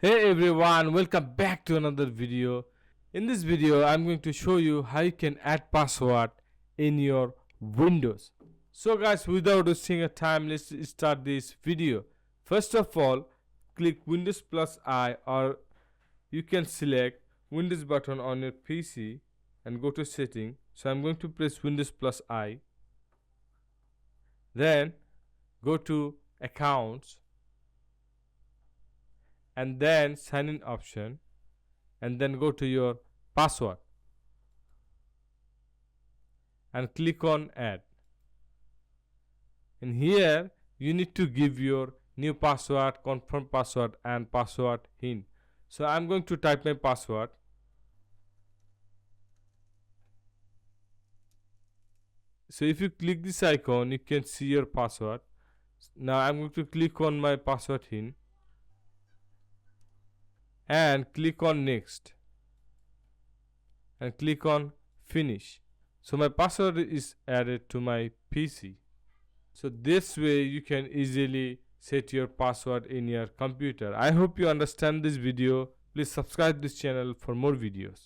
Hey everyone, welcome back to another video. In this video, I'm going to show you how you can add password in your Windows. So guys, without wasting a time, let's start this video. First of all, click Windows plus I, or you can select Windows button on your PC and go to setting. So I'm going to press Windows plus I. Then go to accounts and then sign in option, and then go to your password and click on add. And here you need to give your new password, confirm password and password hint. So I'm going to type my password. So if you click this icon, you can see your password. Now I'm going to click on my password hint and click on next and click on finish. So my password is added to my PC. So this way you can easily set your password in your computer. I hope you understand this video. Please subscribe this channel for more videos.